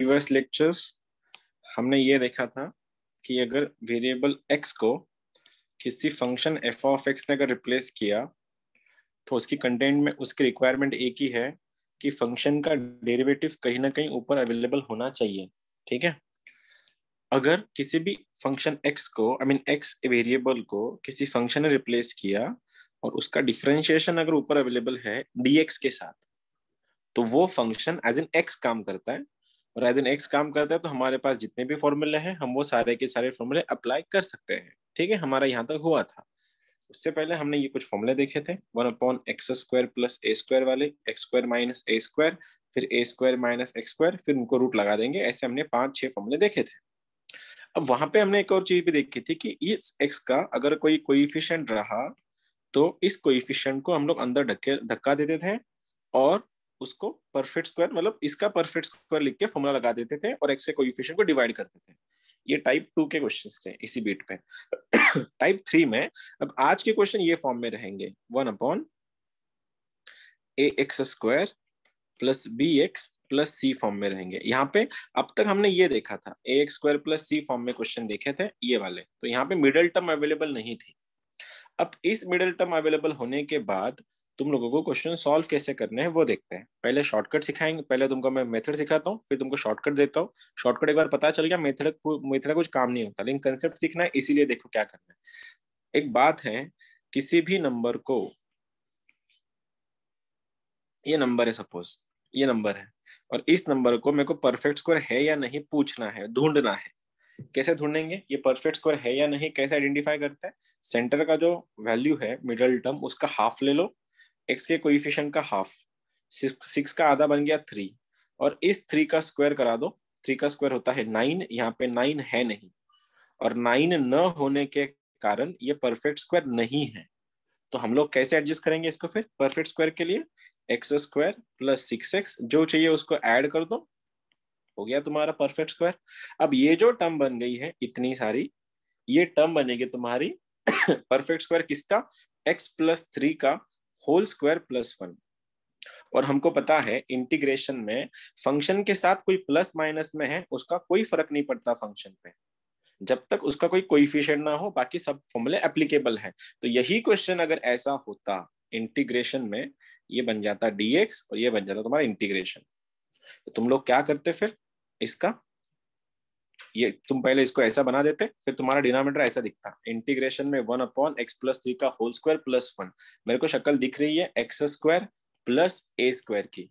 Previous lectures हमने ये देखा था कि अगर वेरिएबल x को किसी फंक्शन f ऑफ x ने अगर रिप्लेस किया तो उसकी कंटेंट में उसकी रिक्वायरमेंट एक ही है कि फंक्शन का डेरिवेटिव कहीं ना कहीं ऊपर अवेलेबल होना चाहिए। ठीक है, अगर किसी भी फंक्शन x को x वेरिएबल को किसी फंक्शन ने रिप्लेस किया और उसका डिफरेंशिएशन अगर ऊपर अवेलेबल है dx के साथ, तो वो फंक्शन एज इन x काम करता है। और एज इन x काम करता है तो हमारे पास जितने भी फॉर्मूले हैं हम वो सारे के सारे फॉर्मूले अप्लाई कर सकते हैं। ठीक है, हमारा यहाँ तक हुआ था। उससे पहले हमने ये कुछ फॉर्मूले देखे थे, 1/x² प्लस a² वाले, x² माइनस a², फिर a² माइनस x², फिर उनको रूट लगा देंगे। ऐसे हमने 5-6 फॉर्मूले देखे थे। अब वहां पे हमने एक और चीज भी देखी थी कि इस x का अगर कोई कोइफिशिएंट रहा तो इस कोइफिशिएंट को हम लोग अंदर धक्का देते थे और उसको परफेक्ट स्क्वायर मतलब इसका परफेक्ट स्क्वायर लिख के फॉर्मूला लगा देते थे और एक्स के कोएफिशिएंट को डिवाइड करते थे। ये टाइप 2 के क्वेश्चंस थे इसी बीट पे। टाइप 3 में अब आज के क्वेश्चन ये फॉर्म में रहेंगे, 1/ax² plus bx plus c form में रहेंगे। यहाँ पे अब तक हमने ये देखा था ax² प्लस c फॉर्म में क्वेश्चन देखे थे ये वाले, तो यहाँ पे मिडिल टर्म अवेलेबल नहीं थी। अब इस मिडिल टर्म अवेलेबल होने के बाद तुम लोगों को क्वेश्चन सॉल्व कैसे करने हैं वो देखते हैं। पहले शॉर्टकट सिखाएंगे, पहले तुमको मैं मेथड सिखाता हूँ फिर तुमको शॉर्टकट देता हूँ। शॉर्टकट एक बार पता चल गया मेथड मेथड कुछ काम नहीं होता, लेकिन कंसेप्ट सीखना है, इसीलिए देखो क्या करना है। एक बात है, किसी भी नंबर को, ये नंबर है सपोज, ये नंबर है और इस नंबर को मेरे को परफेक्ट स्क्वायर है या नहीं पूछना है, ढूंढना है। कैसे ढूंढेंगे ये परफेक्ट स्क्वायर है या नहीं, कैसे आइडेंटिफाई करते हैं? सेंटर का जो वैल्यू है मिडिल टर्म उसका हाफ ले लो, एक्स के कोइफिशिएंट का हाफ, 6 का आधा बन गया 3, और इस 3 का स्क्वायर करा दो। 3 का स्क्वायर होता है 9, यहाँ पे 9 है नहीं और 9 न होने के कारण ये परफेक्ट स्क्वायर नहीं है। तो हम लोग कैसे एडजस्ट करेंगे इसको फिर परफेक्ट स्क्वायर के लिए? x² प्लस 6x जो चाहिए उसको ऐड कर दो, हो गया तुम्हारा परफेक्ट स्क्वायर। अब ये जो टर्म बन गई है इतनी सारी, ये टर्म बनेगी तुम्हारी परफेक्ट स्क्वायर किसका? x+3 का होल स्क्वायर प्लस 1। और हमको पता है इंटीग्रेशन में फंक्शन के साथ कोई प्लस माइनस में है उसका कोई फर्क नहीं पड़ता फंक्शन पे, जब तक उसका कोई कोइफिशिएंट ना हो बाकी सब फॉर्मूले एप्लीकेबल है। तो यही क्वेश्चन अगर ऐसा होता इंटीग्रेशन में, ये बन जाता dx और ये बन जाता तुम्हारा इंटीग्रेशन। तो तुम लोग क्या करते फिर इसका, ये तुम पहले इसको ऐसा बना देते फिर तुम्हारा डिनोमिनेटर ऐसा दिखता, इंटीग्रेशन में 1/x+3 का होल स्क्वायर प्लस 1। मेरे को शक्ल दिख रही है x² प्लस a² की,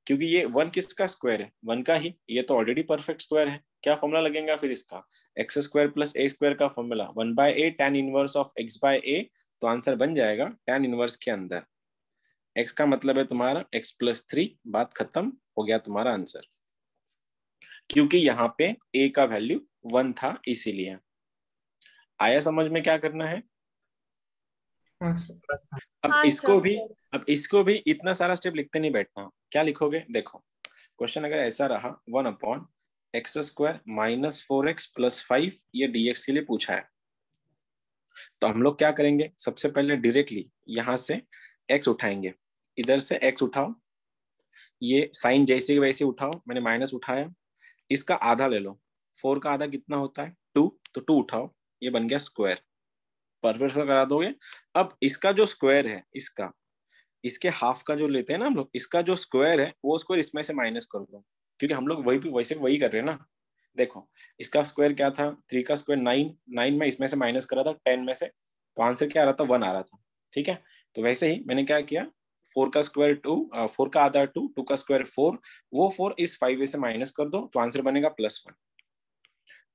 क्योंकि ये 1 किसका स्क्वायर है? 1 का ही, ये तो ऑलरेडी परफेक्ट स्क्वायर है। क्या फॉर्मूला लगेगा फिर इसका? x² प्लस a² का formula 1/a tan inverse of x/a। तो आंसर बन जाएगा tan इनवर्स के अंदर x का मतलब है तुम्हारा x+3, बात खत्म, हो गया तुम्हारा आंसर। क्योंकि यहाँ पे a का वैल्यू 1 था इसीलिए। आया समझ में क्या करना है? अब हाँ इसको सर। भी अब इसको भी इतना सारा स्टेप लिखते नहीं बैठना। क्या लिखोगे देखो, क्वेश्चन अगर ऐसा रहा 1/x² माइनस 4x प्लस 5 ये dx के लिए पूछा है, तो हम लोग क्या करेंगे? सबसे पहले डायरेक्टली यहां से x उठाएंगे, इधर से x उठाओ, ये साइन जैसे वैसे उठाओ, मैंने माइनस उठाया, इसका आधा ले लो। 4 का आधा कितना होता है? 2, तो 2 उठाओ, ये बन गया स्क्वायर, परफेक्ट स्क्वायर करा दोगे। अब इसका जो स्क्वायर है इसका, इसके हाफ का जो लेते हैं ना हम लोग, इसका जो स्क्वायर है वो स्क्वायर इसमें से माइनस कर दो, क्योंकि हम लोग वही वैसे वही कर रहे हैं ना। देखो इसका स्क्वायर क्या था? 3 का स्क्वायर 9, 9 में इसमें से माइनस करा था 10 में से, तो आंसर क्या आ रहा था? 1 आ रहा था। ठीक है, तो वैसे ही मैंने क्या किया, 4 का स्क्वायर 2, 4 का आधा 2, 2 का स्क्वायर 4, वो 4 इस 5 से माइनस कर दो तो आंसर बनेगा +1।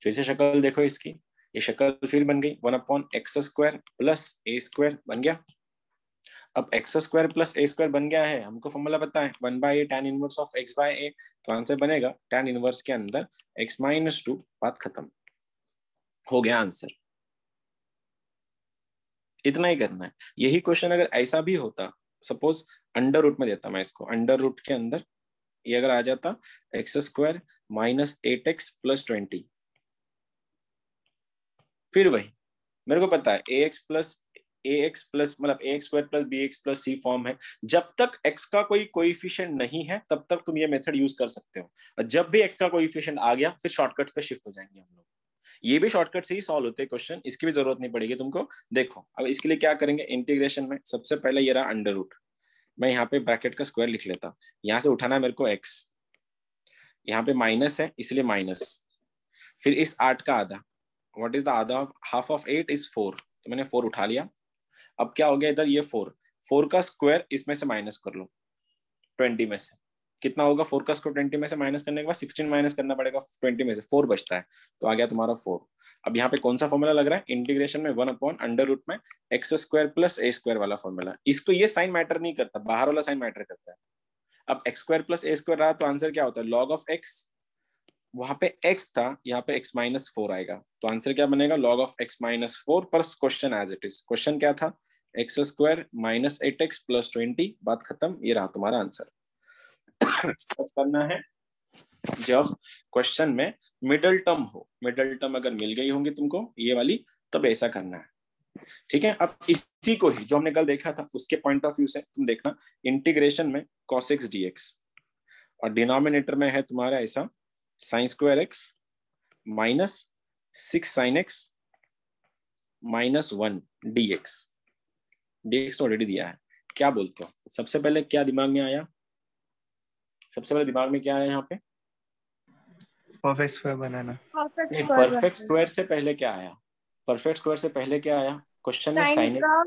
फिर से शक्ल देखो इसकी, ये शक्ल फिर बन गई 1/x² प्लस a² बन गया। अब x² प्लस a² बन गया है, हमको फॉर्मूला पता है 1/a tan inverse of x/a, तो आंसर बनेगा tan इनवर्स के अंदर x-2, बात खत्म, हो गया आंसर। इतना ही करना है। यही क्वेश्चन अगर ऐसा भी होता, सपोज अंडर रूट में देता मैं इसको, अंडर रूट के अंदर ये अगर आ जाता x² माइनस 8x प्लस 20, फिर वही मेरे को पता है ax प्लस ax प्लस मतलब ax square plus bx plus c form है। जब तक x का कोई कोएफिशिएंट नहीं है तब तक तुम ये मेथड यूज कर सकते हो, और जब भी x का कोएफिशिएंट आ गया फिर शॉर्टकट्स पे शिफ्ट हो जाएंगे हम लोग। ये भी शॉर्टकट से ही सॉल्व होते हैं क्वेश्चन, इसकी भी जरूरत नहीं पड़ेगी तुमको। देखो अब इसके लिए क्या करेंगे, इंटीग्रेशन में सबसे पहले ये रहा अंडर रूट, मैं यहाँ पे ब्रैकेट का स्क्वायर लिख लेता, यहाँ से उठाना है मेरे को x, यहाँ पे माइनस है इसलिए माइनस, फिर इस 8 का आधा, व्हाट इज द आधा ऑफ हाफ ऑफ 8 इज 4, तो मैंने 4 उठा लिया। अब क्या हो गया इधर, ये 4 का स्क्वायर इसमें से माइनस कर लो 20 में से, कितना होगा 4 का स्क्वायर 20 में से माइनस करने के बाद 16 माइनस करना पड़ेगा 20 में से, 4 बचता है, तो आ गया तुम्हारा 4। अब यहाँ पे कौन सा फॉर्मूला लग रहा है, इंटीग्रेशन में 1/अंडर रूट में एक्स स्क्वायर प्लस ए स्क्वायर वाला फॉर्मूला। इसको ये साइन मैटर नहीं करता, बाहर वाला साइन मैटर करता है। अब एक्स स्क्वायर प्लस ए स्क्वायर रहा तो आंसर क्या होता है, लॉग ऑफ एक्स, वहां पे x था यहाँ पे x माइनस 4 आएगा, तो आंसर क्या बनेगा, लॉग ऑफ x माइनस 4 पर question as it is. Question क्या था, x square minus 8x plus 20, बात खत्म, ये रहा तुम्हारा आंसर। सब करना है जब क्वेश्चन में मिडल टर्म हो, मिडल टर्म अगर मिल गई होंगी तुमको ये वाली, तब ऐसा करना है, ठीक है। अब इसी को ही जो हमने कल देखा था उसके पॉइंट ऑफ व्यू से तुम देखना, इंटीग्रेशन में cos x dx, और डिनोमिनेटर में है तुम्हारा ऐसा sine square x minus 6 sine x minus 1 dx, dx तो ऑलरेडी दिया है। क्या बोलते हो, सबसे पहले क्या दिमाग में आया, सबसे पहले दिमाग में क्या आया यहाँ पे, परफेक्ट स्क्वायर बनाना। परफेक्ट स्क्वायर से पहले क्या आया, परफेक्ट स्क्वायर से पहले क्या आया क्वेश्चन में, साइन का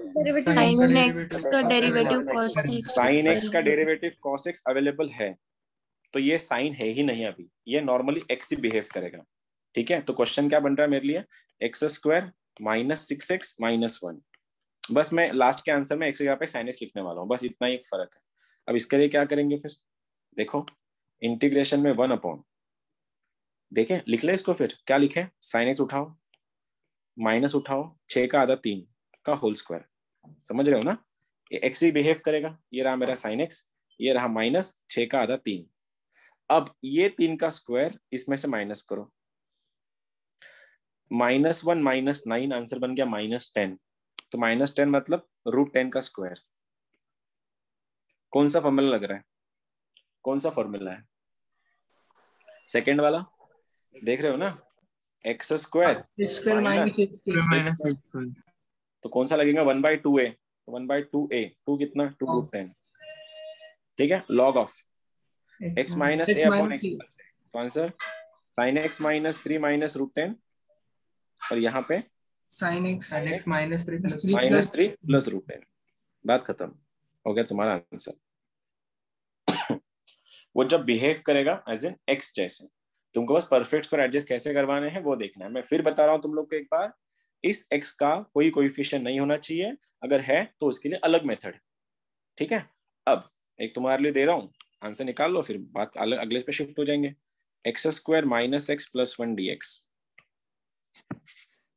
derivative cos x, sine x का डेरिवेटिव cos x अवेलेबल है, तो ये साइन है ही नहीं अभी, ये नॉर्मली एक्स ही बिहेव करेगा, ठीक है। तो क्वेश्चन क्या बन रहा है मेरे लिए, x square minus 6x minus 1, बस मैं लास्ट के आंसर में एक्स की जगह पे साइन एक्स लिखने वाला हूँ, बस इतना ही एक फर्क है। अब इसके लिए क्या करेंगे फिर, देखो इंटीग्रेशन में 1/, देखें लिख ले इसको, फिर क्या लिखे, साइन एक्स उठाओ माइनस उठाओ 6 का आधा 3 का होल स्क्वायर, समझ रहे हो ना, ये एक्स ही बिहेव करेगा, ये रहा मेरा साइन एक्स, ये रहा माइनस 6 का आधा 3। अब ये 3 का स्क्वायर इसमें से माइनस करो, -1 -9, आंसर बन गया -10, तो -10 मतलब √10 का स्क्वायर। कौन सा फॉर्मूला लग रहा है, कौन सा फॉर्मूला है, सेकेंड वाला, देख रहे हो ना, एक्स स्क्वायर माइनस, तो कौन सा लगेगा 1/2a, 1/2a, 2 कितना 2√10, ठीक है, log of x minus a upon x plus a, तो answer sin x minus 3 minus √10, और यहाँ पे sin x माइनस 3 प्लस √10, बात खत्म, हो गया तुम्हारा आंसर। वो जब बिहेव करेगा एज एन x जैसे, तुमको बस परफेक्ट को एडजस्ट कैसे करवाने हैं वो देखना है। मैं फिर बता रहा हूँ तुम लोग को एक बार, इस x का कोई कोएफिशिएंट नहीं होना चाहिए, अगर है तो उसके लिए अलग मेथड है, ठीक है। अब एक तुम्हारे लिए दे रहा हूँ, आंसर निकाल लो, फिर बात अलग अगले पे शिफ्ट हो जाएंगे। X square minus x plus 1 dx,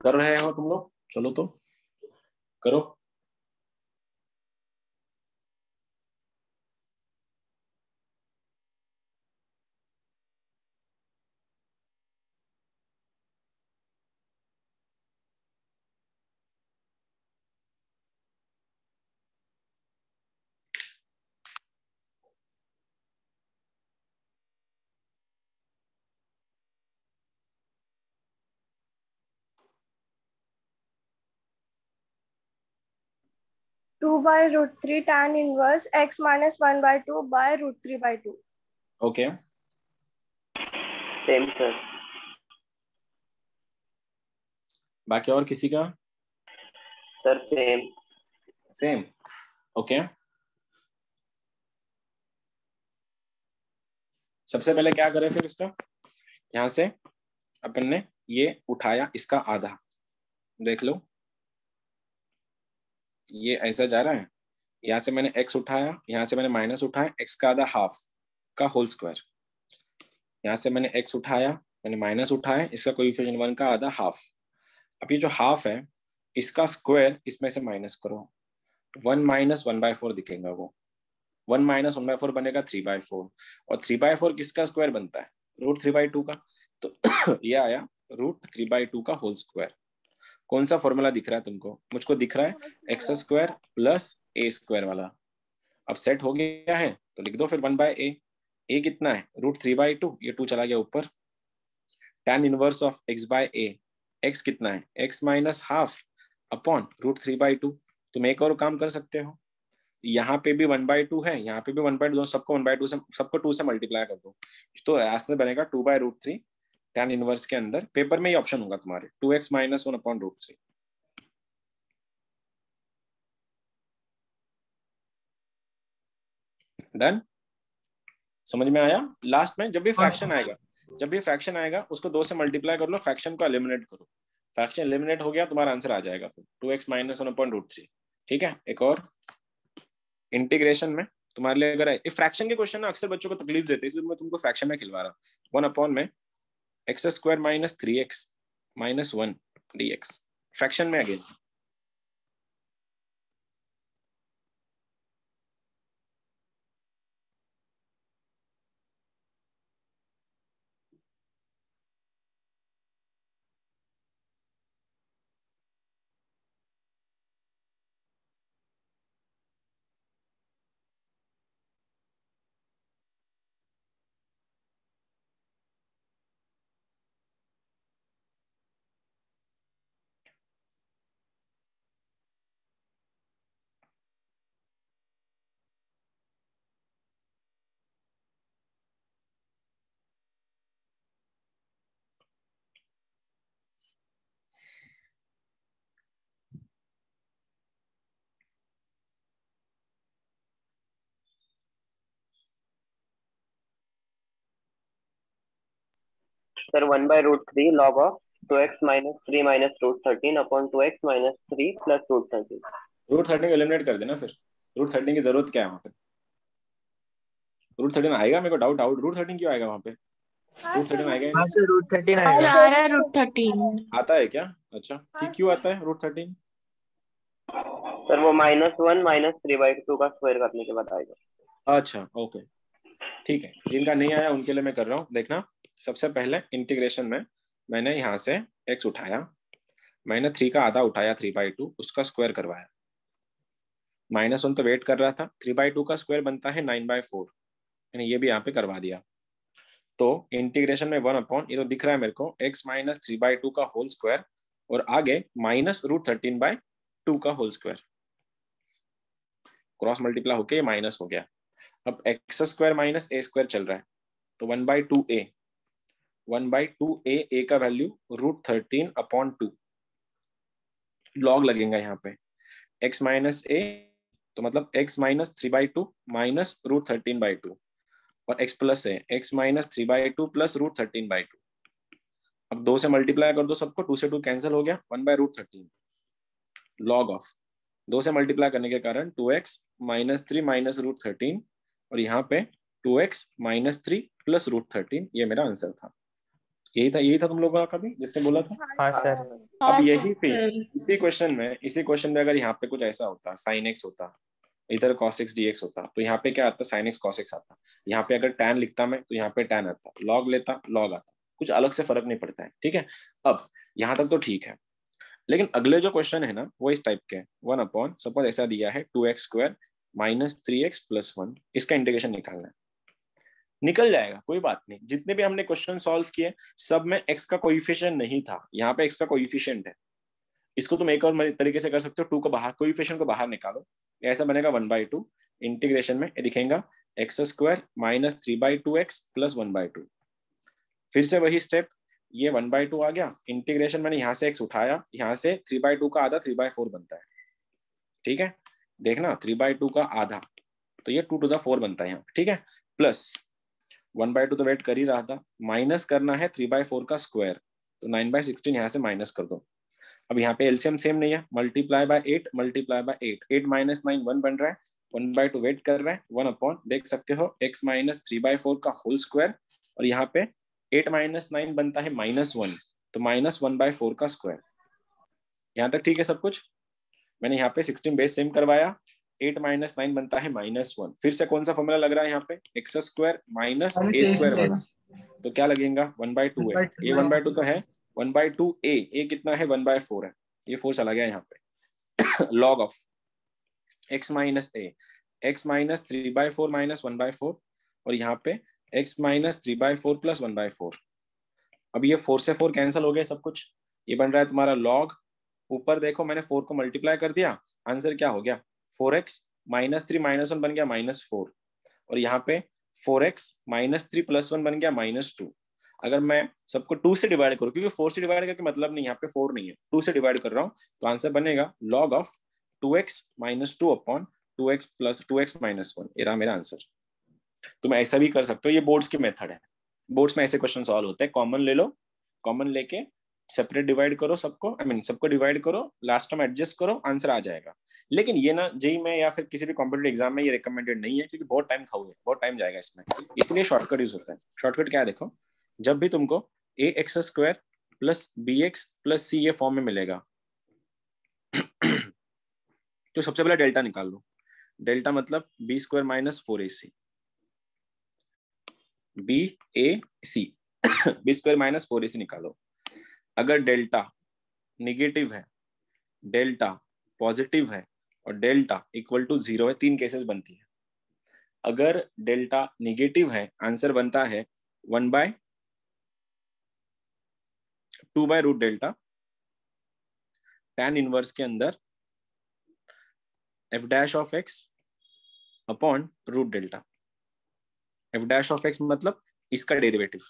कर रहे हो तुम लोग, चलो तो करो। Two by √3 tan inverse x minus 1/2 by √3/2। Okay, same sir. बाकी और किसी का, सर सेम। Same, okay. सबसे पहले क्या करें फिर इसका, यहाँ से अपन ने ये उठाया इसका आधा, देख लो ये ऐसा जा रहा है, यहाँ से मैंने x उठाया, यहाँ से मैंने माइनस उठाया, x का आधा हाफ का होल स्क्वायर, यहाँ से मैंने x उठाया, मैंने माइनस उठाया, इसका कोएफिशिएंट 1 का आधा हाफ। अब ये जो हाफ है इसका स्क्वायर इसमें से माइनस करो, 1 माइनस 1/4 दिखेगा, वो 1 माइनस 1/4 बनेगा 3/4, और 3/4 किसका स्क्वायर बनता है, √3/2 का, तो ये आया √3/2 का होल स्क्वायर। कौन सा फॉर्मूला दिख रहा है तुमको? मुझको दिख रहा है एक्स स्क्वायर प्लस ए स्क्वायर वाला। अब सेट हो गया है तो लिख दो फिर 1/a। ए कितना है? √3/2, ये 2 चला गया ऊपर। tan inverse of x by a, x कितना है? x minus half upon √3/2। तुम एक और काम कर सकते हो, यहाँ पे भी 1/2 है, यहाँ पे भी 1/2, सबको 1/2 से, सबको 2 से मल्टीप्लाई कर दो, तो ऐसे बनेगा 2/√3 tan इनवर्स के अंदर। पेपर में ये ऑप्शन होगा तुम्हारे 2x माइनस 1 अपॉन √3। डन? समझ में आया? लास्ट में जब भी फ्रैक्शन आएगा, जब भी फ्रैक्शन आएगा उसको 2 से मल्टीप्लाई कर लो, फ्रैक्शन को एलिमिनेट करो। फ्रैक्शन एलिमिनेट हो गया, तुम्हारा आंसर आ जाएगा फिर 2x माइनस 1 अपॉन √3। ठीक है, एक और इंटीग्रेशन में तुम्हारे लिए अगर है फ्रैक्शन के क्वेश्चन ना अक्सर बच्चों को तकलीफ देते हैं, इसलिए मैं तुमको फ्रैक्शन में खिलवा रहा हूँ। 1 अपॉन में x square minus 3x minus 1 dx fraction में again. Sir 1/√3 log of 2x minus 3 minus √13 upon 2x minus 3 plus √13। √13 को एलिमिनेट कर देना फिर। √13 की जरूरत क्या है वहां पे? √13 आएगा, मेरे को डाउट √13 क्यों आएगा वहां पे? √13 आएगा? हाँ सर √13 आ आएगा। रहा है √13। आता है क्या? अच्छा, क्यों आता है √13? सर वो -1 माइनस 3/2 का स्क्वायर करने के बाद आएगा। अच्छा ओके, ठीक है। जिनका नहीं आया उनके लिए मैं कर रहा हूँ, देखना। सबसे पहले इंटीग्रेशन में मैंने यहाँ से x उठाया, मैंने 3 का आधा उठाया 3/2, उसका स्क्वायर करवाया। -1 तो वेट कर रहा था, 3/2 का स्क्वायर बनता है 9/4, मैंने ये भी यहाँ पे करवा दिया। तो इंटीग्रेशन में 1 अपॉन, ये तो दिख रहा है मेरे को, x माइनस 3/2 का होल स्क्वायर, और आगे माइनस √13/2 का होल स्क्वायर, क्रॉस मल्टीप्लाई होके ये माइनस हो गया। अब एक्स स्क्वायर माइनस ए स्क्वायर चल रहा है, तो 1/2a, 1/2a, a का वैल्यू √13/2, लॉग लगेगा यहाँ पे x माइनस a, तो मतलब x माइनस 3/2 माइनस √13/2, और x प्लस है x माइनस 3/2 प्लस √13/2। अब 2 से मल्टीप्लाई कर दो सबको, 2 से 2 कैंसिल हो गया, 1/√13 लॉग ऑफ 2 से मल्टीप्लाई करने के कारण 2x माइनस 3 माइनस √13, और यहाँ पे 2x माइनस 3 प्लस √13, ये मेरा आंसर था। यही था तुम लोगों का भी जिसने बोला था। हाँ सर। अब हाँ यही पे सर। इसी क्वेश्चन में अगर यहाँ पे कुछ ऐसा होता, sin x होता, इधर cos x dx होता, तो यहाँ पे क्या आता? sin x cos x आता। यहाँ पे अगर tan लिखता मैं तो यहाँ पे tan आता, log लेता log आता, कुछ अलग से फर्क नहीं पड़ता है। ठीक है, अब यहाँ तक तो ठीक है, लेकिन अगले जो क्वेश्चन है ना वो इस टाइप के है। 1 अपॉन, सपोज ऐसा दिया है 2x square minus 3x plus 1, इसका इंटीग्रेशन निकालना है। निकल जाएगा, कोई बात नहीं। जितने भी हमने क्वेश्चन सॉल्व किए सब में x का कोएफिशिएंट नहीं था, यहाँ पे x का कोएफिशिएंट है। इसको तुम एक और तरीके से कर सकते हो, 2 को बाहर, कोएफिशिएंट को बाहर निकालो, ऐसा बनेगा 1/2। इंटीग्रेशन में ये दिखेगा x square minus 3/2x plus 1/2। फिर से वही स्टेप, ये 1/2 आ गया, इंटीग्रेशन मैंने यहाँ से x उठाया, यहाँ से 3/2 का आधा 3/4 बनता है। ठीक है, देखना 3/2 का आधा, तो ये 2 to the 4 बनता है यहाँ। ठीक है, प्लस 1/2 तो वेट कर ही रहा था, माइनस करना है 3/4 का स्क्वायर, तो 9/16 यहाँ से माइनस कर दो। अब यहाँ पे एलसीएम सेम नहीं है, multiply by 8 multiply by 8, 8 minus 9 1 बन रहा है, 1/2 वेट कर रहा है, 1 अपॉन, देख सकते हो x माइनस 3/4 का होल स्क्वायर, और यहाँ पे 8 माइनस 9 बनता है -1, तो -1/4 का स्क्वायर। यहाँ तक ठीक है सब कुछ? मैंने यहाँ पे 16 बेस सेम करवाया, 8 माइनस 9 बनता है -1। फिर से कौन सा फॉर्मूला लग रहा है यहाँ पे? एक्स स्क्वायर माइनस ए स्क्वायर वाला, तो क्या लगेगा? 1/2a, ये 1/2 तो है, 1/2a, a कितना है? 1/4 है, ये 4 चला गया यहाँ पे। Log of x minus A, x minus 3/4 minus 1/4, और यहाँ पे x माइनस 3/4 प्लस 1/4। अब ये 4 से 4 कैंसिल हो गए सब कुछ, ये बन रहा है तुम्हारा लॉग, ऊपर देखो मैंने 4 को मल्टीप्लाई कर दिया, आंसर क्या हो गया 4x माइनस 3 माइनस 1 बन गया -4, और यहाँ पे 4x माइनस 3 प्लस 1 बन गया -2। अगर मैं सबको 2 से डिवाइड करूँ, क्योंकि 4 से डिवाइड करके मतलब नहीं, यहाँ पे 4 नहीं है, 2 से डिवाइड कर रहा हूँ, तो आंसर बनेगा log of 2x minus 2 upon 2x plus 2x minus 1। ये रहा मेरा आंसर। तुम ऐसा भी कर सकते हो, ये बोर्ड्स की मेथड है, बोर्ड्स में ऐसे क्वेश्चन सॉल्व होते हैं। कॉमन ले लो, कॉमन लेके सेपरेट डिवाइड करो सबको, सबको डिवाइड करो, लास्ट में एडजस्ट करो, आंसर आ जाएगा। लेकिन ये ना जेई में या फिर किसी भी कॉम्पिटेटिव एग्जाम में ये रिकमेंडेड नहीं है, क्योंकि बहुत टाइम खाओगे, बहुत टाइम जाएगा इसमें, इसलिए शॉर्टकट यूज होता है। शॉर्टकट क्या है देखो, जब भी तुमको ax² plus bx plus c ये फॉर्म में मिलेगा, तो सबसे पहले डेल्टा निकाल लो। डेल्टा मतलब b² minus 4ac, b(a)c b² minus 4ac निकालो। अगर डेल्टा निगेटिव है, डेल्टा पॉजिटिव है, और डेल्टा इक्वल टू 0 है, 3 केसेस बनती है। अगर डेल्टा निगेटिव है, आंसर बनता है 1/2 डेल्टा tan इनवर्स के अंदर f' of x upon root delta. f' of x मतलब इसका डेरिवेटिव,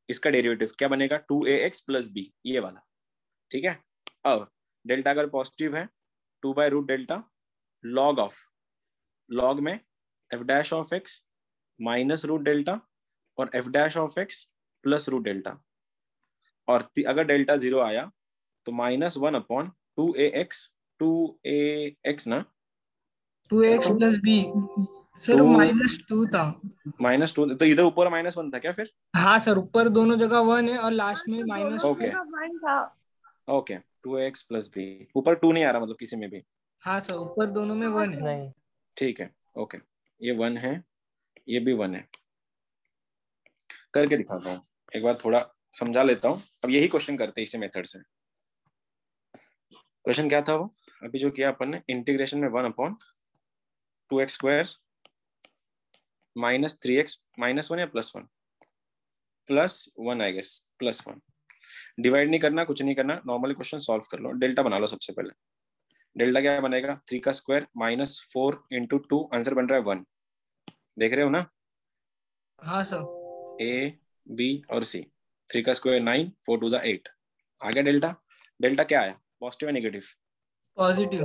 इसका डेरिवेटिव क्या बनेगा 2ax प्लस b, ये वाला, ठीक है। अब डेल्टा अगर पॉजिटिव है 2/रूट डेल्टा लॉग ऑफ, लॉग में f' of x minus root delta और f' of x plus root delta, और अगर डेल्टा 0 आया तो -1 अपॉन 2ax ना 2x प्लस b सर, 2 -2 था। -2, तो इधर ऊपर -1 था क्या फिर? हाँ सर, ऊपर दोनों जगह 1 है और लास्ट में दोनों ओके जगह 1 था। ओके 2x प्लस b, ऊपर 2 नहीं आ रहा मतलब किसी में भी? हाँ सर, ऊपर दोनों में 1 है। नहीं, ठीक है, ओके, ये 1 है, ये भी 1 है। करके दिखाता हूँ एक बार, थोड़ा समझा लेता हूँ। अब यही क्वेश्चन करते हैं इसी मेथड से। क्वेश्चन क्या था वो अभी जो किया अपन ने, इंटीग्रेशन में 1/2x² माइनस 3x माइनस 1 या +1 +1 आई गेस +1। डिवाइड नहीं करना, कुछ नहीं करना, नॉर्मली क्वेश्चन सॉल्व कर लो। डेल्टा बना लो सबसे पहले। डेल्टा क्या बनेगा 3 का स्क्वायर माइनस 4 इंटू 2, आंसर बन रहा है 1। देख रहे हो ना, हाँ सर। a b और c, 3 का स्क्वायर 9, 4 2 8। आ गया डेल्टा। डेल्टा क्या आया, पॉजिटिव या नेगेटिव? पॉजिटिव।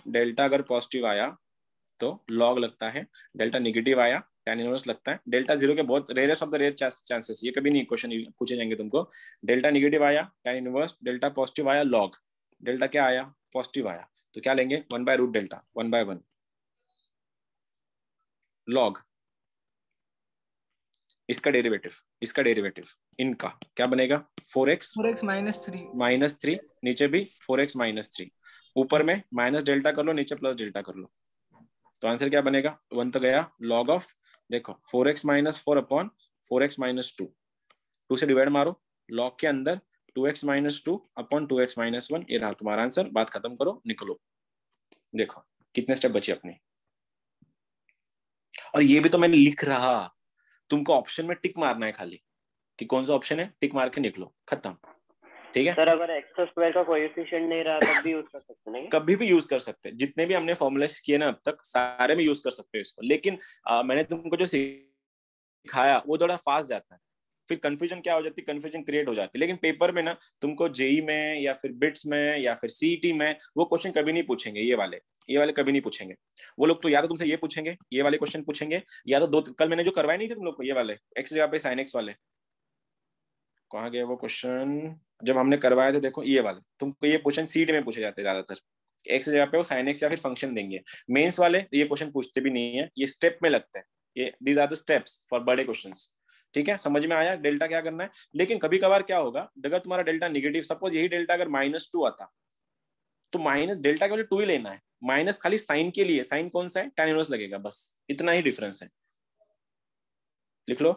डेल्टा अगर पॉजिटिव आया तो लॉग लगता है, डेल्टा नेगेटिव आया tan इनवर्स लगता है। डेल्टा 0 के बहुत rarest of the rare chances, ये कभी नहीं क्वेश्चन पूछे जाएंगे तुमको। डेल्टा नेगेटिव आया tan इनवर्स, डेल्टा पॉजिटिव आया लॉग। डेल्टा क्या आया, पॉजिटिव आया, तो क्या लेंगे 1/रूट डेल्टा, 1/1 लॉग। इसका डेरिवेटिव इनका क्या बनेगा 4x 4x -3। -3, नीचे भी 4x -3, ऊपर में माइनस डेल्टा कर लो, नीचे प्लस डेल्टा कर लो, तो आंसर क्या बनेगा 1 तो गया। लॉग ऑफ देखो 4x -4 अपॉन 4x -2, 2 से डिवाइड मारो, लॉग के अंदर 2x -2 अपॉन 2x -1, ये रहा तुम्हारा आंसर। बात खत्म करो, निकलो। देखो कितने स्टेप बचे अपने, और ये भी तो मैंने लिख रहा, तुमको ऑप्शन में टिक मारना है खाली कि कौन सा ऑप्शन है, टिक मार के निकलो, खत्म। ठीक है, सर अगर x² का कोएफिशिएंट नहीं रहा तब भी यूज कर सकते नहीं? कभी भी यूज कर सकते हैं, जितने भी हमने फॉर्मूलाज किए ना अब तक सारे में यूज कर सकते हो इसको। लेकिन मैंने तुमको जो सिखाया वो थोड़ा फास्ट जाता है, फिर कंफ्यूजन क्या हो जाती है, कंफ्यूजन क्रिएट हो जाती है। लेकिन पेपर में ना तुमको जेई में या फिर बिट्स में या फिर सीईटी में वो क्वेश्चन कभी नहीं पूछेंगे, ये वाले कभी नहीं पूछेंगे। वो लोग तो या तो तुमसे ये पूछेंगे, ये वाले क्वेश्चन पूछेंगे, या तो दो कल मैंने जो करवाए नहीं थे तुम लोग को, ये वाले एक्स जगह पे साइन एक्स वाले, कहाँ गए वो क्वेश्चन जब हमने करवाए थे, देखो ये वाले तुमको ये क्वेश्चन सीईटी में पूछे जाते हैं ज्यादातर। एक्स जगह पे वो साइन एक्स या फिर फंक्शन देंगे। मेंस वाले ये क्वेश्चन पूछते भी नहीं है, ये स्टेप में लगता है, ये these are the steps for बड़े क्वेश्चंस। ठीक है, समझ में आया डेल्टा क्या करना है। लेकिन कभी कभार क्या होगा, अगर तुम्हारा डेल्टा निगेटिव, सपोज यही डेल्टा अगर -2 आता, तो माइनस डेल्टा के वजह 2 ही लेना है, माइनस खाली साइन के लिए, साइन कौन सा है tan इनवर्स लगेगा, बस इतना ही डिफरेंस है। लिख लो।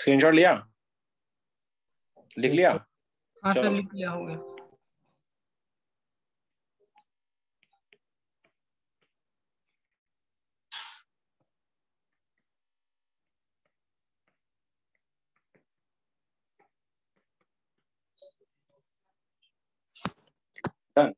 स्क्रीनशॉट लिया, लिख लिया? हाँ सर चलो लिख लिया हो गया। Done.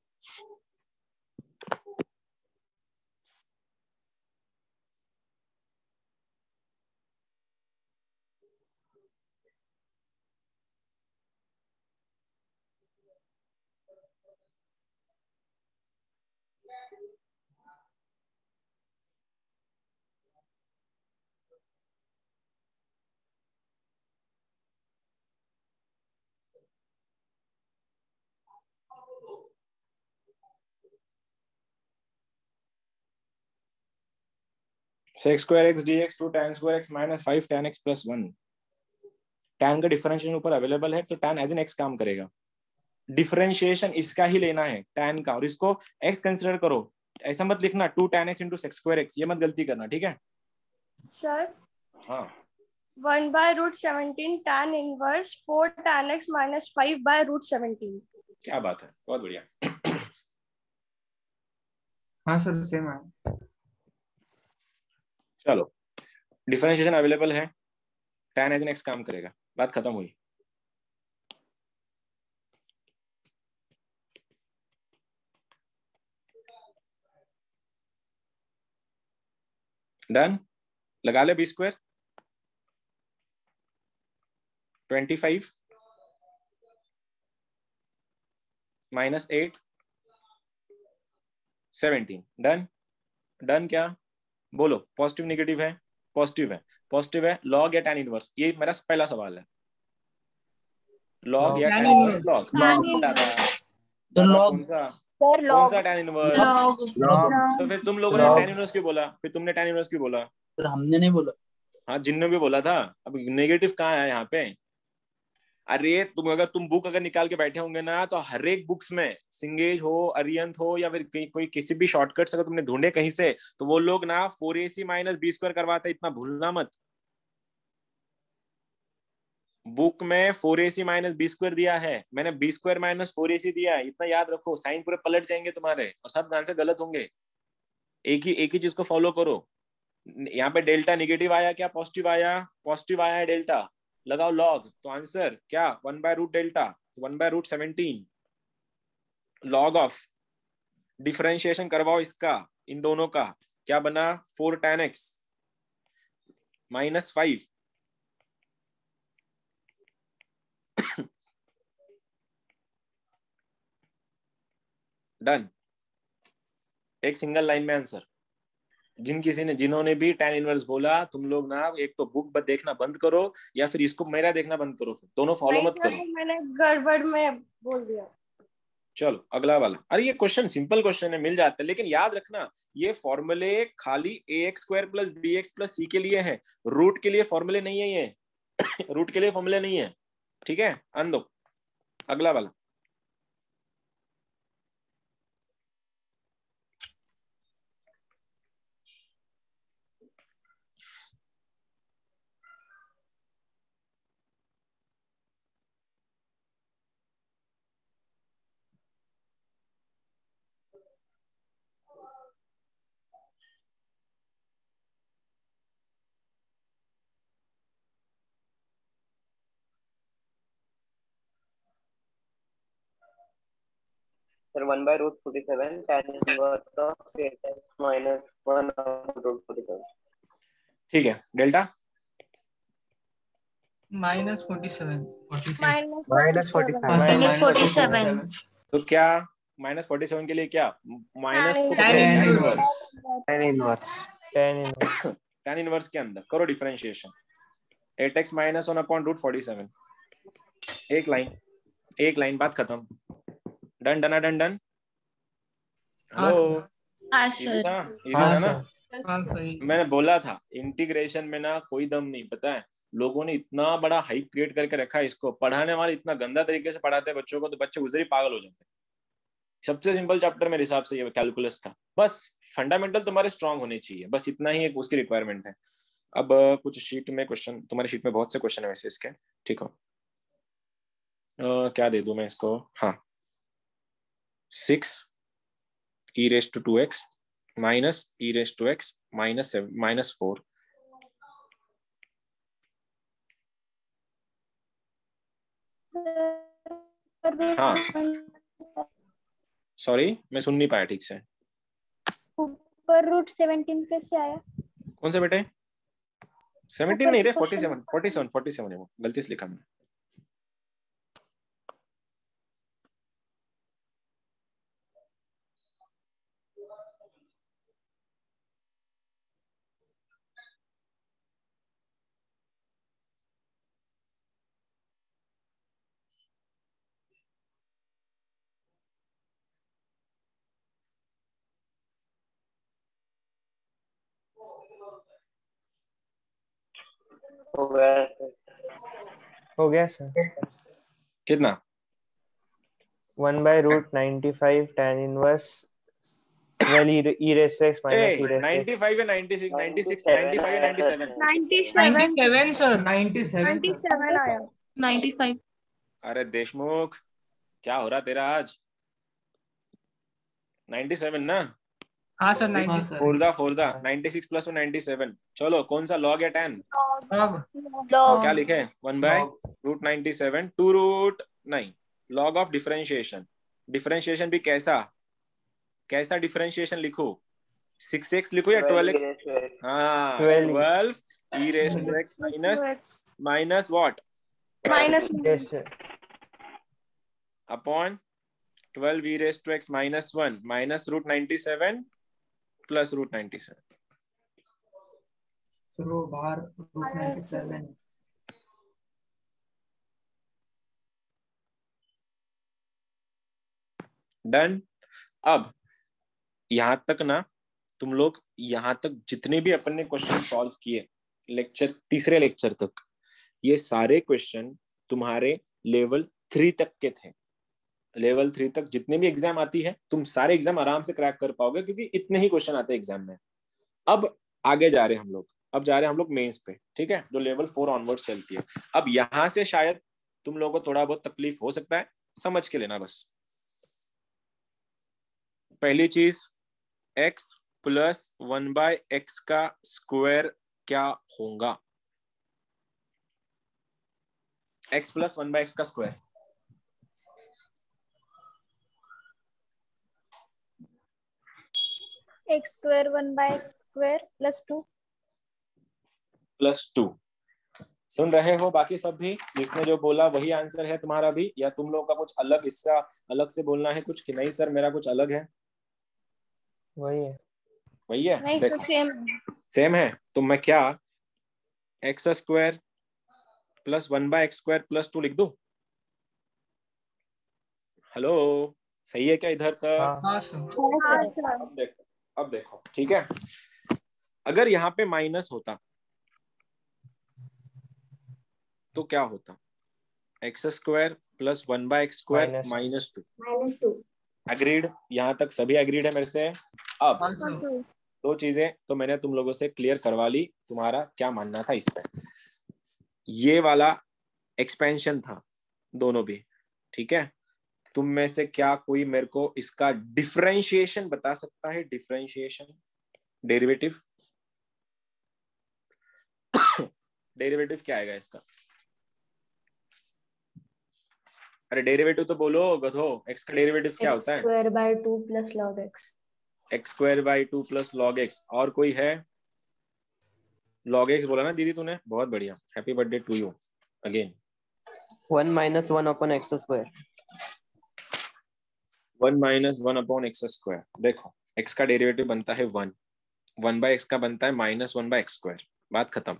sec square x dx two tan square x minus 5 tan x plus 1। tan का डिफरेंशिएशन ऊपर अवेलेबल है तो tan एज एन x काम करेगा। डिफरेंशिएशन इसका ही लेना है tan का, और इसको x कंसीडर करो। ऐसा मत लिखना 2 tan x into sec square x, ये मत गलती करना, ठीक है? सर हाँ 1/√17 tan inverse 4 tan x minus 5/√17। क्या बात है, बहुत बढ़िया। हाँ सर सेम है। चलो डिफरेंशिएशन अवेलेबल है, tan एज एन x काम करेगा, बात खत्म हुई। डन। लगा ले B square 25 minus 8 17। Done. Done क्या बोलो, पॉजिटिव नेगेटिव है? पॉजिटिव है। पॉजिटिव है, लॉग या tan इनवर्स? ये मेरा पहला सवाल है, लॉग या tan इनवर्स? लॉग। तो लॉग कौन सा? सर कौन सा tan इनवर्स? लॉग तो फिर तुम लोगों ने tan इनवर्स क्यों बोला? फिर तुमने tan इनवर्स क्यों बोला? हमने नहीं बोला। हाँ जिनने भी बोला था। अब नेगेटिव कहाँ है यहाँ पे? अरे तुम बुक अगर निकाल के बैठे होंगे ना, तो हर एक बुक्स में सिंगेज हो, अरियंत हो, या फिर कोई किसी भी शॉर्टकट्स अगर तुमने ढूंढे कहीं से, तो वो लोग ना 4ac माइनस बी स्क्वायर करवाते, इतना भूलना मत। बुक में 4ac माइनस बी स्क्वायर दिया है, मैंने बी स्क्वायर माइनस 4ac दिया है, इतना याद रखो। साइन पूरे पलट जाएंगे तुम्हारे और सब आंसर गलत होंगे। एक ही चीज को फॉलो करो। यहाँ पे डेल्टा नेगेटिव आया क्या पॉजिटिव आया? पॉजिटिव आया है डेल्टा, लगाओ लॉग, तो आंसर क्या? 1/रूट डेल्टा, 1/√17 लॉग ऑफ। डिफरेंशिएशन करवाओ इसका, इन दोनों का, क्या बना? 4 tan x माइनस 5। डन। एक सिंगल लाइन में आंसर। जिन्होंने भी tan इनवर्स बोला, तुम लोग ना एक तो बुक देखना बंद करो, या फिर इसको मेरा देखना बंद करो, फिर दोनों फॉलो नहीं मत सर, करो। मैंने गड़बड़ में बोल दिया। चलो अगला वाला। अरे ये क्वेश्चन सिंपल क्वेश्चन है, मिल जाता है, लेकिन याद रखना ये फॉर्मूले खाली ax² plus bx plus c के लिए है, रूट के लिए फॉर्मूले नहीं है ये। रूट के लिए फॉर्मूले नहीं है, ठीक है? आन दो अगला वाला। Sir 1/√47 tan inverse of 8x minus 1/√47। ठीक है, डेल्टा -47 माइनस -47 तो क्या? -47 के लिए क्या? माइनस को tan tan inverse। Inverse, tan inverse के अंदर करो डिफरेंशिएशन। 8x माइनस 1/√47, एक लाइन, बात खत्म। Done done done done. हाँ हेलो, हाँ इजी था, इजी हाँ था ना? हाँ सही। मैंने बोला था इंटीग्रेशन में ना कोई दम नहीं, पता है? लोगों ने इतना बड़ा हाइप क्रिएट करके रखा है इसको, पढ़ाने वाले इतना गंदा तरीके से पढ़ाते हैं बच्चों को, तो बच्चे उधर ही पागल हो जाते हैं। सबसे सिंपल चैप्टर मेरे हिसाब से ये कैलकुलस का, बस फंडामेंटल तुम्हारे स्ट्रांग होने चाहिए, बस इतना ही एक उसकी रिक्वायरमेंट है। अब कुछ शीट में क्वेश्चन, तुम्हारी शीट में बहुत से क्वेश्चन है वैसे इसके, ठीक हो? क्या दे दूं मैं इसको? हाँ, 6 e raised to 2x minus e raised to x minus 7 minus 4. हाँ, सॉरी मैं सुन नहीं पाया ठीक से। ऊपर रूट 17 कैसे आया? कौन से बेटे? 17 नहीं रे, 47 है वो, गलती से लिखा मैंने। हो गया सर। कितना? 1/√95 tan inverse 12 e raised to x minus e raised to x. 95 या 96, 96, 95 या 97? 97 97 सर 97 सर 97 आया। 95 अरे देशमुख, क्या हो रहा तेरा आज? 97 ना? हाँ सर 97 फोर्जा 96 प्लस 97। चलो कौन सा लॉग या tan? अब लॉग क्या लिखे? 1/√97 टू रूट नहीं, लॉग ऑफ डिफरेंशिएशन। डिफरेंशिएशन भी कैसा कैसा डिफरेंशिएशन लिखो? 6x लिखो या 12x? हाँ, 12 e raised to x minus what? Minus upon 12 e raised to x minus 1 minus √97 plus √97. रो बाहर रूट 97 डन। अब यहां तक ना, तुम लोग यहां तक जितने भी अपन ने क्वेश्चन सॉल्व किए लेक्चर, तीसरे लेक्चर तक, ये सारे क्वेश्चन तुम्हारे लेवल 3 तक के थे। लेवल 3 तक जितने भी एग्जाम आती है, तुम सारे एग्जाम आराम से क्रैक कर पाओगे, क्योंकि इतने ही क्वेश्चन आते हैं एग्जाम में। अब आगे जा रहे हैं हम लोग, अब जा रहे हैं हम लोग मेंस पे, ठीक है, जो लेवल 4 ऑनवर्ड चलती है। अब यहां से शायद तुम लोगों को थोड़ा बहुत तकलीफ हो सकता है, समझ के लेना बस। पहली चीज, x प्लस 1/x का स्क्वायर क्या होगा? x प्लस 1/x का square x square 1/x square plus 2। सुन रहे हो बाकी सब भी? जिसने जो बोला वही आंसर है तुम्हारा भी, या तुम लोगों का कुछ अलग हिस्सा अलग से बोलना है कुछ, कि नहीं सर मेरा कुछ अलग है? वही है। वही है, नहीं देखो तो सेम सेम है। तो मैं क्या x square plus 1/x square plus 2 लिख दूं? हेलो, सही है क्या इधर तक? हाँ हाँ सर अब देखो ठीक है, अगर यहाँ पे माइनस होता तो क्या होता? x square plus 1/x square minus 2। Agreed? यहाँ तक सभी एग्रीड है मेरे से? अब हाँ सर दो चीजें तो मैंने तुम लोगों से क्लियर करवा ली, तुम्हारा क्या मानना था इस पे। ये वाला एक्सपेंशन था दोनों भी, ठीक है। तुम में से क्या कोई मेरे को इसका डिफरेंशिएशन बता सकता है? डिफरेंशिएशन, डेरिवेटिव डेरिवेटिव क्या आएगा इसका? अरे डेरिवेटिव तो बोलो गधो, x का डेरिवेटिव क्या होता है? x² plus log x। x² plus log x। और कोई है? log x बोला ना दीदी तूने, बहुत बढ़िया, happy birthday to you again. 1 - 1 upon x square। 1 - 1 upon x square. देखो x का डेरिवेटिव बनता है 1, 1/x का बनता है -1/x²। बात खत्म।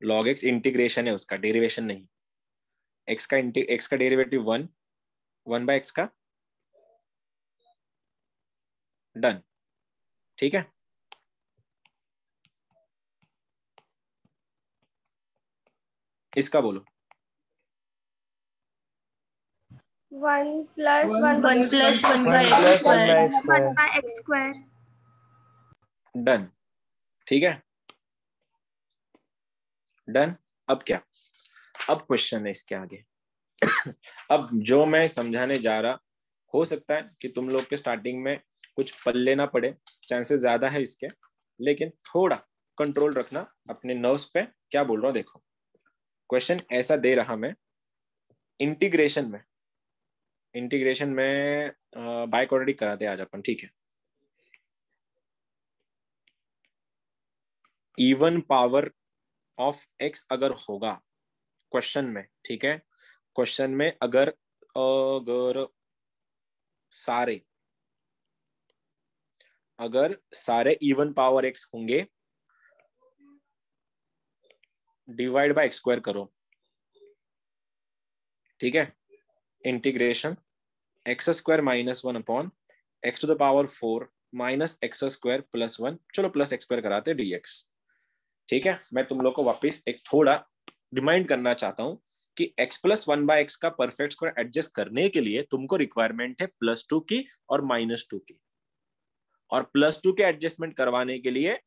log x इंटीग्रेशन है उसका, डेरिवेशन नहीं। x का डेरिवेटिव 1, 1/x का, डन, ठीक है। इसका बोलो। 1 plus 1 plus 1/x² x square. Done, ठीक है। डन। अब क्या, अब क्वेश्चन है इसके आगे। अब जो मैं समझाने जा रहा, हो सकता है कि तुम लोग के स्टार्टिंग में कुछ पल्ले ना पड़े, चांसेस ज्यादा है इसके, लेकिन थोड़ा कंट्रोल रखना अपने नर्व्स पे। क्या बोल रहा हूँ देखो, क्वेश्चन ऐसा दे रहा मैं, इंटीग्रेशन में बाय क्वाड्रेटिक कराते आज अपन, ठीक है। इवन पावर ऑफ एक्स अगर होगा क्वेश्चन में, ठीक है, क्वेश्चन में अगर सारे इवन पावर एक्स होंगे, डिवाइड बाय एक्स स्क्वायर करो, ठीक है। Integration x square minus 1 upon x to the power 4 minus x square plus 1, चलो प्लस एक्स स्क्वायर कराते dx, ठीक है। मैं तुम लोग को वापस एक थोड़ा रिमाइंड करना चाहता हूं कि x प्लस 1/x का परफेक्ट स्क्वायर एडजस्ट करने के लिए तुमको रिक्वायरमेंट है +2 की और -2 की, और +2 के एडजस्टमेंट करवाने के लिए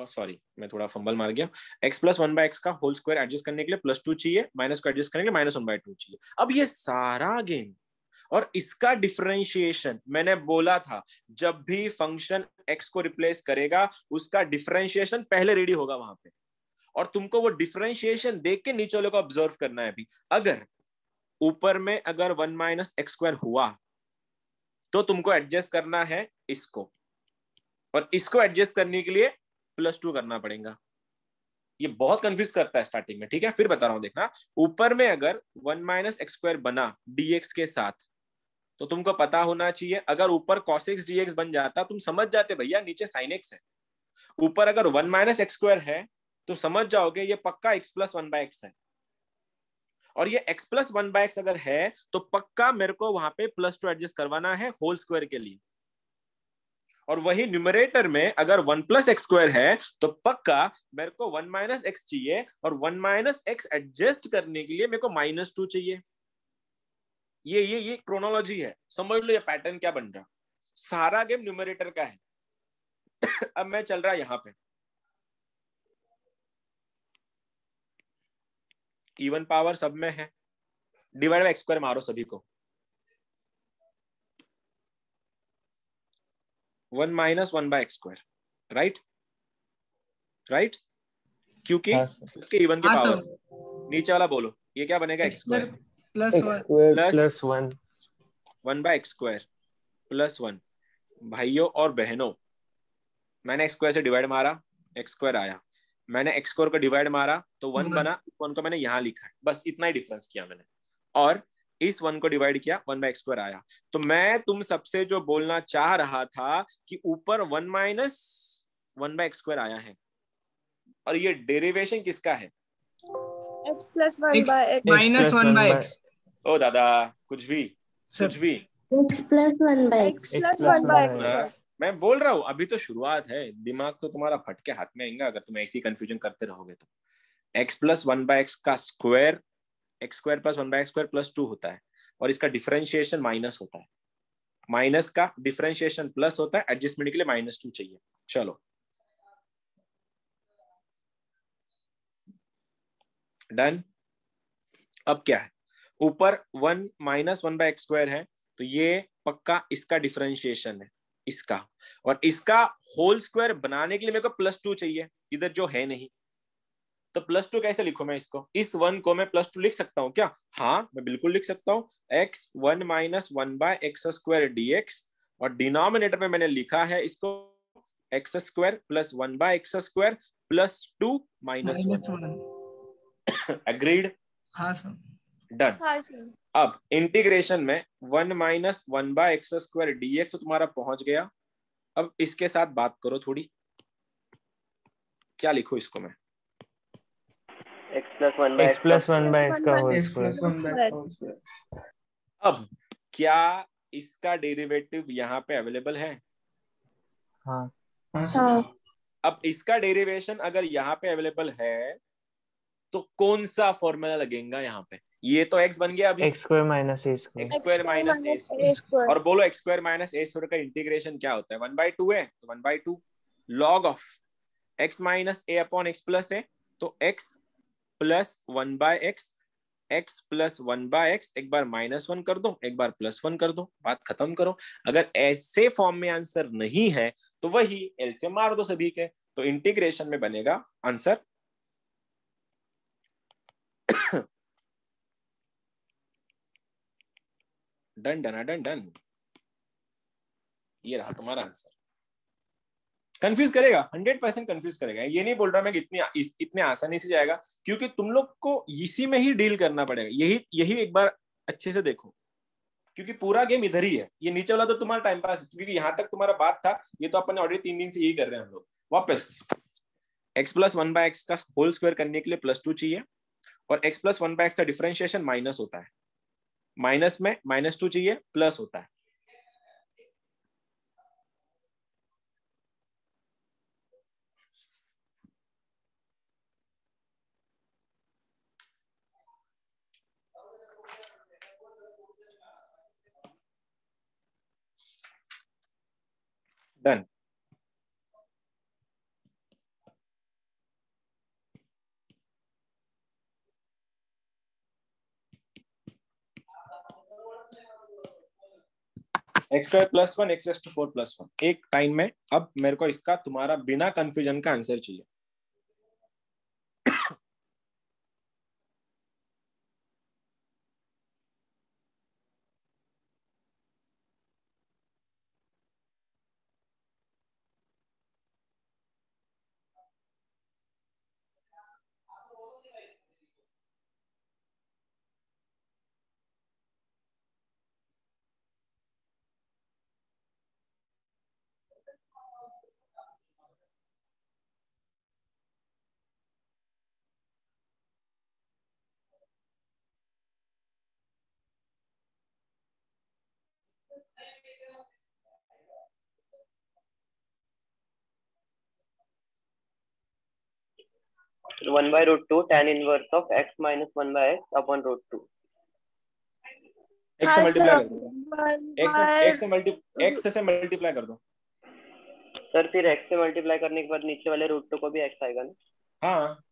सॉरी मैं थोड़ा फंबल मार गया, x प्लस 1/x का होल स्क्वायर एडजस्ट करने के लिए +2 चाहिए, माइनस को एडजस्ट करने के लिए -1/2 चाहिए। अब ये सारा गेम और इसका डिफरेंशिएशन, मैंने बोला था जब भी फंक्शन x को रिप्लेस करेगा उसका डिफरेंशिएशन पहले रेडी होगा वहां पे, और तुमको वो डिफरेंशिएशन देख के नीचे वाले को ऑब्जर्व करना है भी। अगर ऊपर में अगर 1 - x² हुआ तो तुमको एडजस्ट करना है इसको, और इसको एडजस्ट करने के लिए +2 करना पड़ेगा। ये बहुत कंफ्यूज करता है स्टार्टिंग में, ठीक है। फिर बता रहा हूं, देखना, ऊपर में अगर 1 - x² बना dx के साथ, तो तुमको पता होना चाहिए अगर ऊपर cos x dx बन जाता तुम समझ जाते भैया नीचे sin x है। ऊपर अगर 1 - x² है तो समझ जाओगे ये पक्का x प्लस 1/x है, और ये x प्लस 1/x अगर है तो पक्का मेरे को वहां पे +2 एडजस्ट करवाना है होल स्क्वायर के लिए। और वही न्यूमरेटर में अगर 1 + x² है तो पक्का मेरे को 1 - x चाहिए, और 1 - x एडजस्ट करने के लिए मेरे को -2 चाहिए। ये क्रोनोलॉजी है, समझ लो ये पैटर्न क्या बन रहा। सारा गेम न्यूमरेटर का है। अब मैं चल रहा यहां पे, इवन पावर सब में है, डिवाइड बाय x² मारो सभी को, 1 - 1/x², राइट, क्योंकि सबके इवन के पावर। नीचे वाला बोलो, ये क्या बनेगा? x² plus plus 1 1/x² plus 1। भाइयों और बहनों, मैंने x² से डिवाइड मारा, x² आया, मैंने x² को डिवाइड मारा तो 1 बना, 1 को मैंने यहां लिखा है, बस इतना ही डिफरेंस किया मैंने, और इस 1 को डिवाइड किया, 1/x² आया। तो मैं तुम सबसे जो बोलना चाह रहा था कि ऊपर 1 - 1/x² आया है, और ये डेरिवेशन किसका है? x plus 1/x minus 1/x। ओ दादा, कुछ भी x plus 1/x। x plus 1/x। मैं बोल रहा हूँ अभी तो शुरुआत है, दिमाग तो तुम्हारा फटके हाथ में आएगा अगर तुम ऐसी कंफ्यूजन करते रहोगे तो। x प्लस 1/x का square x² plus 1/x² plus 2 होता है, और इसका डिफरेंशिएशन माइनस होता है, माइनस का डिफरेंशिएशन प्लस होता है, एडजस्टमेंट के लिए -2 चाहिए। चलो डन। अब क्या है, ऊपर 1 - 1/x² है तो ये पक्का इसका डिफरेंशिएशन है इसका, और इसका होल स्क्वायर बनाने के लिए मेरे को +2 चाहिए, इधर जो है नहीं। तो +2 कैसे लिखूं मैं इसको? इस 1 को मैं +2 लिख सकता हूं क्या? हाँ मैं बिल्कुल लिख सकता हूं, x 1 - 1/x² dx, और डिनोमिनेटर में मैंने लिखा है इसको x² plus 1/x² plus 2 - 1। Agreed? हाँ सर। डन। हाँ सर। अब इंटीग्रेशन में 1 - 1/x² dx तो तुम्हारा पहुंच गया। अब इसके साथ बात करो थोड़ी, क्या लिखो इसको मैं? x प्लस 1/x का होल स्क्वायर। अब क्या इसका डेरिवेटिव यहाँ पे अवेलेबल है? हाँ। अब इसका डेरिवेशन अगर यहाँ पे अवेलेबल है तो कौन सा फॉर्मूला लगेगा यहाँ पे? ये तो x बन गया अभी, x² - a²। x² - a²। और बोलो x² - a² का इंटीग्रेशन क्या होता है? 1/2 है तो 1/2 log of x minus A upon X plus A, तो x plus 1/x, x plus 1/x, एक बार -1 कर दो, एक बार +1 कर दो, बात खत्म करो। अगर ऐसे फॉर्म में आंसर नहीं है तो वही एलसीएम मार दो सभी के, तो इंटीग्रेशन में बनेगा answer done done done done. ये रहा तुम्हारा आंसर। कंफ्यूज करेगा, 100% कंफ्यूज करेगा। ये नहीं बोल रहा मैं कि इतने आसानी से जाएगा, क्योंकि तुम लोग को इसी में ही डील करना पड़ेगा। यही यही एक बार अच्छे से देखो, क्योंकि पूरा गेम इधर ही है। ये नीचे वाला तो तुम्हारा टाइम पास है, क्योंकि यहाँ तक तुम्हारा बात था, ये तो अपन ने ऑलरेडी 3 दिन से यही कर रहे हैं हम लोग। वापस x प्लस 1/x का होल स्क्वायर करने के लिए +2 चाहिए, और x प्लस 1/x का डिफरेंशिएशन माइनस होता है, माइनस में -2 चाहिए, प्लस होता है। डन। x² + 1 x⁴ + 1 एक टाइम में। अब मेरे को इसका तुम्हारा बिना कंफ्यूजन का आंसर चाहिए। One by root two tan inverse of x minus 1/x upon root two. x से हाँ मल्टीप्लाई सर, कर दो, 1 x से मल्टीप्लाई कर दो। सर फिर x से मल्टीप्लाई करने के बाद नीचे वाले रूट टू को भी x आएगा ना? हाँ,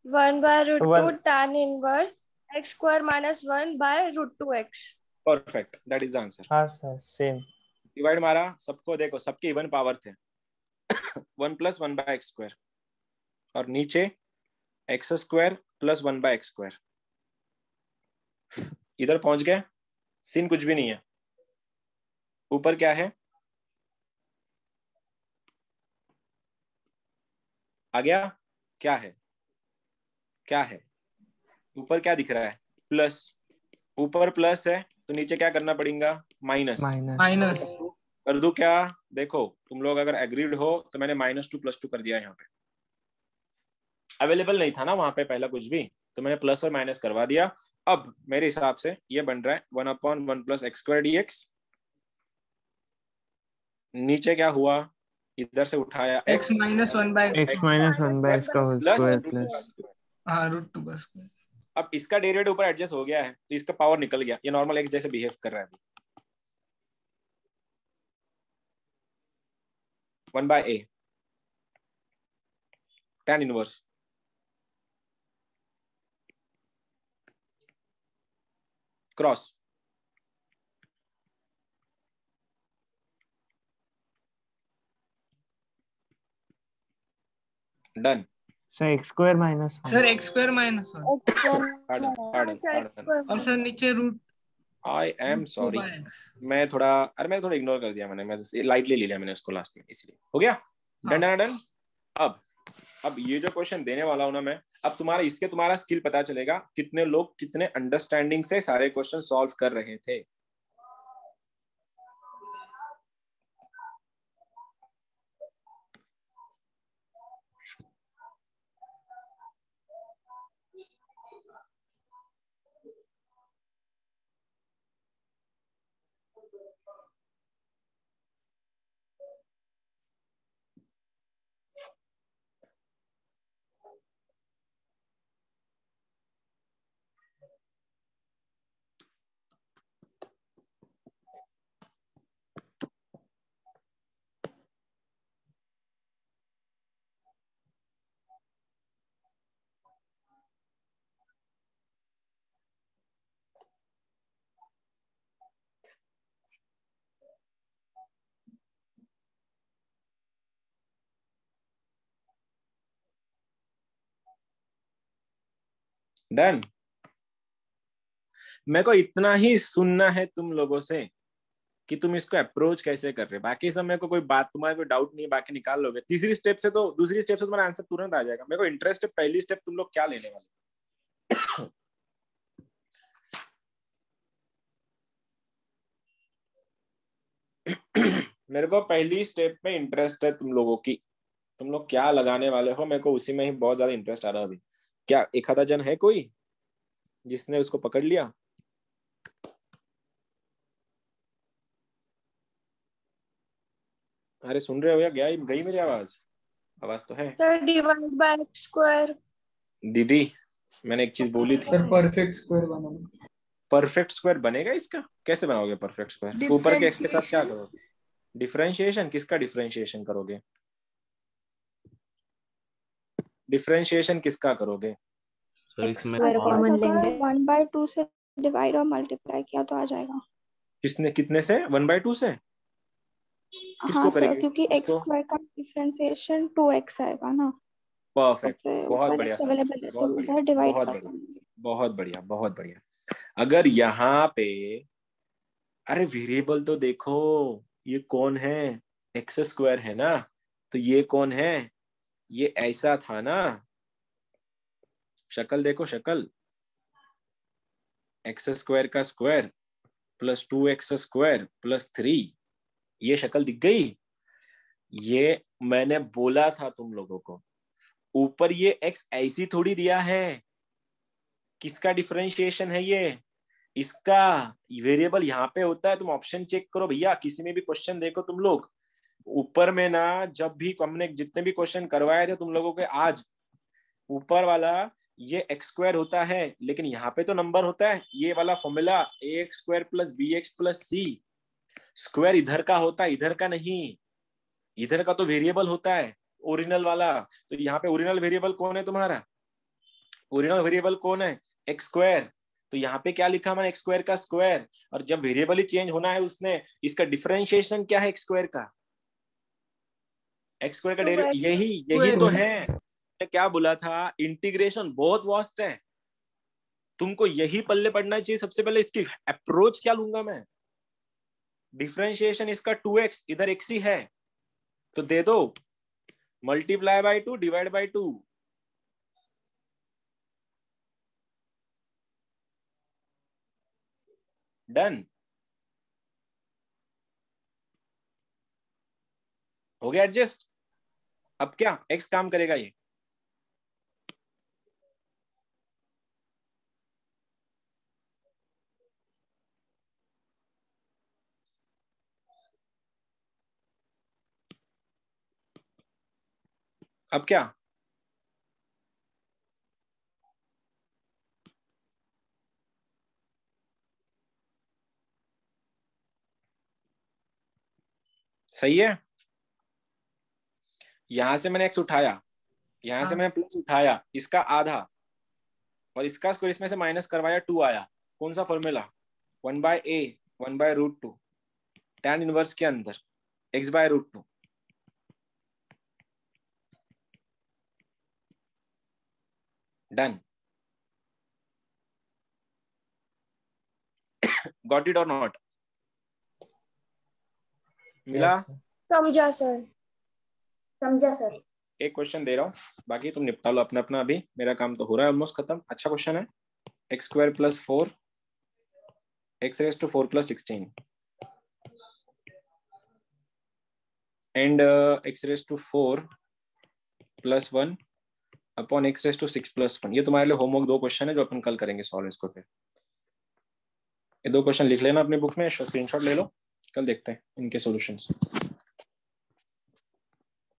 1/√2 1 tan inverse x² - 1/√2x। Perfect, that is the answer. हाँ सर सेम। डिवाइड मारा, सबको देखो, सबके इवन पावर थे। 1 + 1/x², और नीचे x² + 1/x²। इधर पहुंच गए, सीन कुछ भी नहीं है। ऊपर क्या है, आ गया, क्या है, क्या है ऊपर क्या दिख रहा है, प्लस। ऊपर प्लस है तो नीचे क्या करना पड़ेगा, माइनस। माइनस। कर दूं क्या, देखो तुम लोग अगर एग्रीड हो तो मैंने -2 + 2 कर दिया। यहाँ पे अवेलेबल नहीं था ना वहां पे पहला कुछ भी, तो मैंने प्लस और माइनस करवा दिया। अब मेरे हिसाब से ये बन रहा है 1/1 + x² dx। नीचे क्या हुआ, इधर से उठाया x - 1/x x minus 1/x का होल प्लस स्क्वायर √2 प्लस। का स्क्वायर। हाँ, √2 का स्क्वायर। अब इसका डेरिवेटिव ऊपर एडजस्ट हो गया है, तो इसका पावर निकल गया, ये नॉर्मल एक्स जैसे बिहेव कर रहा है। 1/a tan inverse cross. Done. Sir x² minus 1। Sir x² - 1 pardon pardon pardon, और सर नीचे आई एम सॉरी। √2/x। मैं थोड़ा इग्नोर कर दिया मैंने, मैं लाइटली ले लिया मैंने उसको लास्ट में, इसलिए हो गया। Done done done. अब ये जो क्वेश्चन देने वाला हूं ना मैं, अब तुम्हारा स्किल पता चलेगा कितने लोग कितने अंडरस्टैंडिंग से सारे क्वेश्चन सॉल्व कर रहे थे। डन। मेरे को इतना ही सुनना है तुम लोगों से कि तुम इसको अप्रोच कैसे कर रहे। बाकी सब मेरे को कोई बात, तुम्हारा कोई डाउट नहीं है, बाकी निकाल लोगे। तीसरी स्टेप से तो, दूसरी स्टेप से तुम्हारा आंसर तुरंत आ जाएगा। मेरे को इंटरेस्ट है पहली स्टेप तुम लोग क्या लेने वाले। मेरे को पहली स्टेप में इंटरेस्ट है तुम लोगों की, तुम लोग क्या लगाने वाले हो। मेरे को उसी में ही बहुत ज्यादा इंटरेस्ट आ रहा है अभी। क्या एक आधा जन है कोई जिसने उसको पकड़ लिया? अरे सुन रहे हो या गई मेरी आवाज? आवाज तो है sir divide by x square. दीदी, मैंने एक चीज बोली थी। सर परफेक्ट स्क्वायर बनाना। परफेक्ट स्क्वायर बनेगा इसका? कैसे बनाओगे परफेक्ट स्क्वायर? ऊपर के एक्स के साथ क्या करोगे? डिफरेंशिएशन? किसका डिफरेंशिएशन करोगे? डिफरेंशिएशन किसका करोगे? सर इसमें कॉमन लेंगे। 1/2 से डिवाइड और मल्टीप्लाई किया तो आ जाएगा। किसने, कितने से? 1/2 से? किसको हाँ सर, करेंगे? क्योंकि एक्स स्क्वायर का डिफरेंशिएशन 2x आएगा ना। परफेक्ट, तो बहुत ऊपर बढ़िया x सर, अवेलेबल है बहुत तो बढ़िया, उधर डिवाइड बहुत कर बढ़िया, देंगे। बहुत बढ़िया, बहुत बढ़िया। अगर यहाँ पे, अरे वेरिएबल तो देखो, ये कौन है? एक्स स्क्वायर है ना, तो ये कौन है? ये ऐसा था ना, शक्ल देखो शक्ल, एक्स स्क्वायर का square plus 2x square plus 3, ये शक्ल दिख गई। ये मैंने बोला था तुम लोगों को, ऊपर ये x ऐसी थोड़ी दिया है। किसका डिफरेंशिएशन है ये? इसका। वेरिएबल यहाँ पे होता है, तुम ऑप्शन चेक करो भैया, किसी में भी क्वेश्चन देखो तुम लोग। ऊपर में ना, जब भी हमने जितने भी क्वेश्चन करवाए थे तुम लोगों के आज, ऊपर वाला ये एक्स स्क्वायर होता है, लेकिन यहाँ पे तो नंबर होता है। ये वाला formula ax square plus bx plus c, square इधर का होता है, इधर का नहीं। इधर का तो वेरिएबल होता है ओरिजिनल वाला। तो यहाँ पे ओरिजिनल वेरिएबल कौन है तुम्हारा? ओरिजिनल वेरिएबल कौन है? X square. तो यहाँ पे क्या लिखा मैंने? एक्स स्क्वायर का स्क्वायर। और जब वेरिएबल ही चेंज होना है उसने, इसका डिफरेंशिएशन क्या है एक्स स्क्वायर का? एक्स स्क्वायर का डेरिवेटिव यही तो है। मैं क्या बोला था, इंटीग्रेशन बहुत वास्ट है, तुमको यही पल्ले पड़ना चाहिए सबसे पहले। इसकी अप्रोच क्या लूंगा मैं? डिफरेंशिएशन इसका 2x, इधर x ही है, तो दे दो multiply by 2 divide by 2। Done, हो गया एडजस्ट। अब क्या x काम करेगा ये? अब क्या? सही है। यहां से मैंने x उठाया, यहां से मैंने प्लस उठाया, इसका आधा, और इसका स्क्वायर इसमें से माइनस करवाया, 2 आया। कौन सा फॉर्मूला? 1/a 1/√2 tan इनवर्स के अंदर x/√2। डन, गॉट इट और नॉट? मिला? समझा सर, समझा सर। एक क्वेश्चन दे रहा हूँ, बाकी तुम निपटा लो अपना अपना। अभी मेरा काम तो हो रहा है ऑलमोस्ट खत्म। अच्छा क्वेश्चन है। X square plus 4 x⁴ plus 16 and x⁴ plus 1 upon x�6 plus 1। ये तुम्हारे लिए होमवर्क 2 क्वेश्चन है जो अपन कल करेंगे सॉल्व इसको। फिर ये 2 क्वेश्चन लिख लेना अपनी बुक में, स्क्रीनशॉट ले लो, कल देखते हैं इनके सॉल्यूशंस।